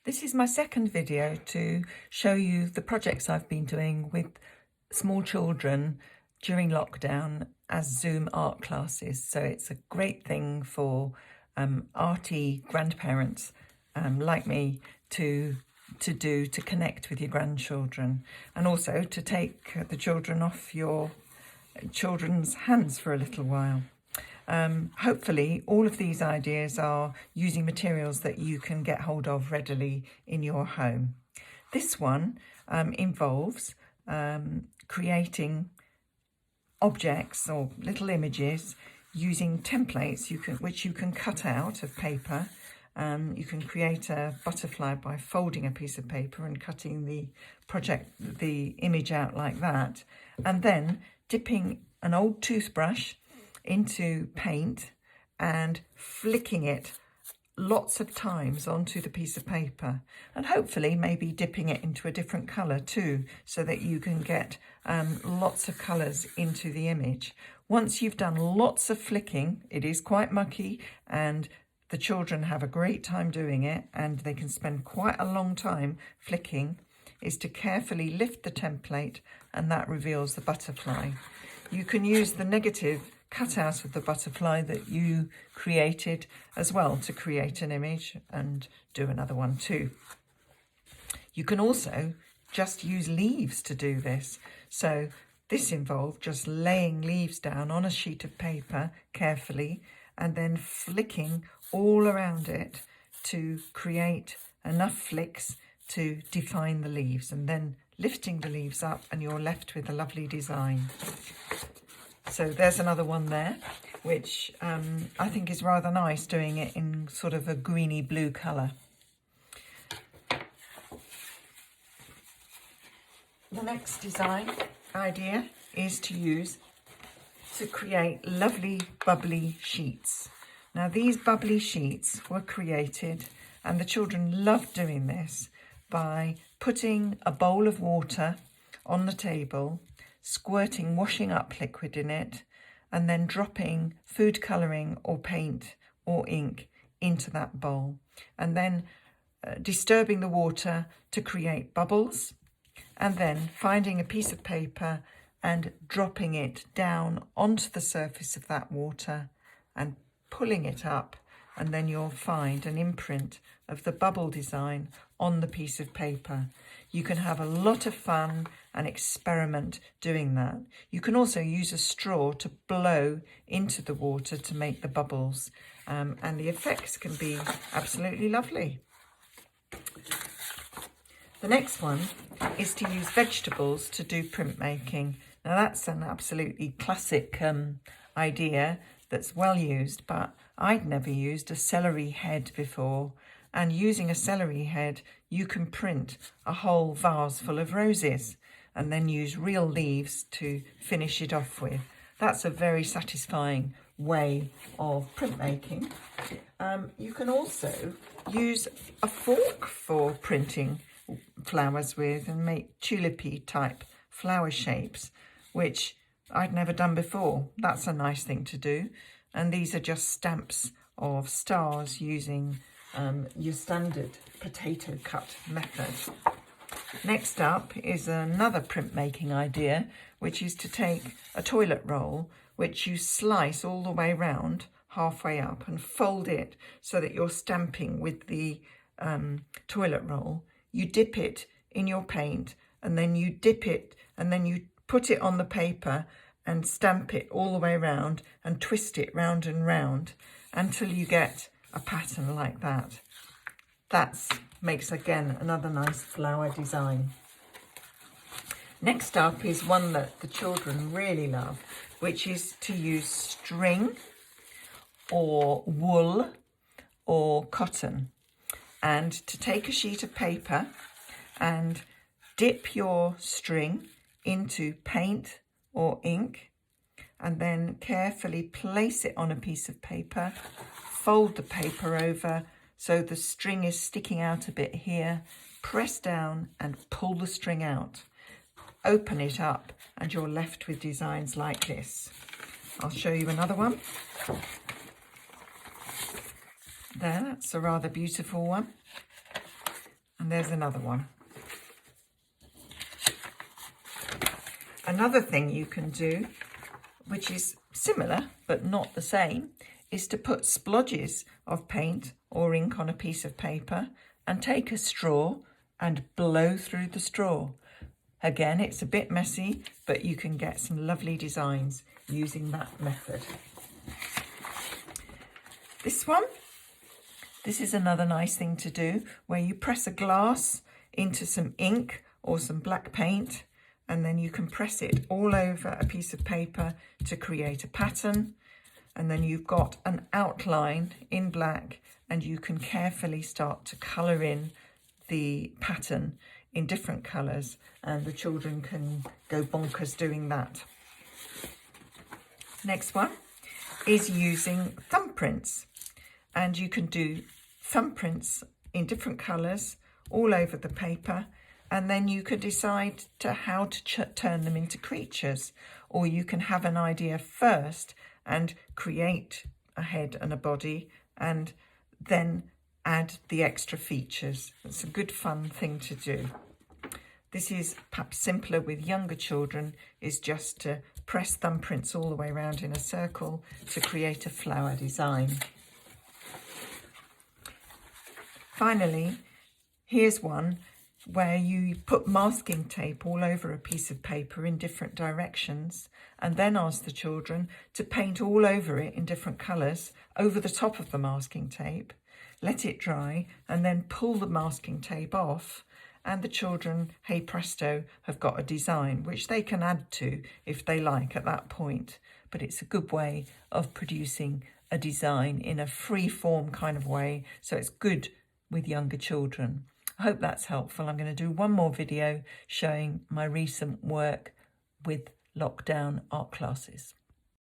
This is my second video to show you the projects I've been doing with small children during lockdown as Zoom art classes. So it's a great thing for arty grandparents like me to connect with your grandchildren, and also to take the children off your children's hands for a little while. Hopefully all of these ideas are using materials that you can get hold of readily in your home. This one involves creating objects or little images using templates which you can cut out of paper. You can create a butterfly by folding a piece of paper and cutting the image out like that, and then dipping an old toothbrush into paint and flicking it lots of times onto the piece of paper, and hopefully maybe dipping it into a different colour too, so that you can get lots of colours into the image. Once you've done lots of flicking, it is quite mucky and the children have a great time doing it, and they can spend quite a long time flicking, is to carefully lift the template, and that reveals the butterfly. You can use the negative cutout of the butterfly that you created as well to create an image and do another one too. You can also just use leaves to do this. So this involved just laying leaves down on a sheet of paper carefully and then flicking all around it to create enough flicks to define the leaves, and then lifting the leaves up and you're left with a lovely design. So there's another one there, which I think is rather nice, doing it in sort of a greeny blue colour. The next design idea is to create lovely bubbly sheets. Now these bubbly sheets were created, and the children loved doing this, by putting a bowl of water on the table, squirting washing up liquid in it, and then dropping food colouring or paint or ink into that bowl, and then disturbing the water to create bubbles, and then finding a piece of paper and dropping it down onto the surface of that water and pulling it up, and then you'll find an imprint of the bubble design on the piece of paper. You can have a lot of fun and experiment doing that. You can also use a straw to blow into the water to make the bubbles, and the effects can be absolutely lovely. The next one is to use vegetables to do printmaking. Now that's an absolutely classic idea that's well used, but I'd never used a celery head before, and using a celery head you can print a whole vase full of roses and then use real leaves to finish it off with. That's a very satisfying way of printmaking. You can also use a fork for printing flowers with and make tulipy type flower shapes, which I'd never done before. That's a nice thing to do. And these are just stamps of stars using your standard potato cut method. Next up is another printmaking idea, which is to take a toilet roll, which you slice all the way round, halfway up, and fold it so that you're stamping with the toilet roll. You dip it in your paint, and then you dip it, and then you put it on the paper and stamp it all the way around and twist it round and round until you get a pattern like that. That makes, again, another nice flower design. Next up is one that the children really love, which is to use string or wool or cotton, and to take a sheet of paper and dip your string into paint or ink, and then carefully place it on a piece of paper, fold the paper over so the string is sticking out a bit here, press down and pull the string out. Open it up and you're left with designs like this. I'll show you another one. There, that's a rather beautiful one. And there's another one. Another thing you can do, which is similar but not the same, is to put splodges of paint or ink on a piece of paper and take a straw and blow through the straw. Again, it's a bit messy, but you can get some lovely designs using that method. This is another nice thing to do, where you press a glass into some ink or some black paint, and then you can press it all over a piece of paper to create a pattern. And then you've got an outline in black, and you can carefully start to colour in the pattern in different colours, and the children can go bonkers doing that. Next one is using thumbprints, and you can do thumbprints in different colours all over the paper, and then you can decide how to turn them into creatures, or you can have an idea first and create a head and a body and then add the extra features. It's a good fun thing to do. This is perhaps simpler with younger children, is just to press thumbprints all the way around in a circle to create a flower design. Finally, here's one where you put masking tape all over a piece of paper in different directions, and then ask the children to paint all over it in different colours over the top of the masking tape, let it dry, and then pull the masking tape off, and the children, hey presto, have got a design which they can add to if they like at that point. But it's a good way of producing a design in a free form kind of way, so it's good with younger children. I hope that's helpful. I'm going to do one more video showing my recent work with lockdown art classes.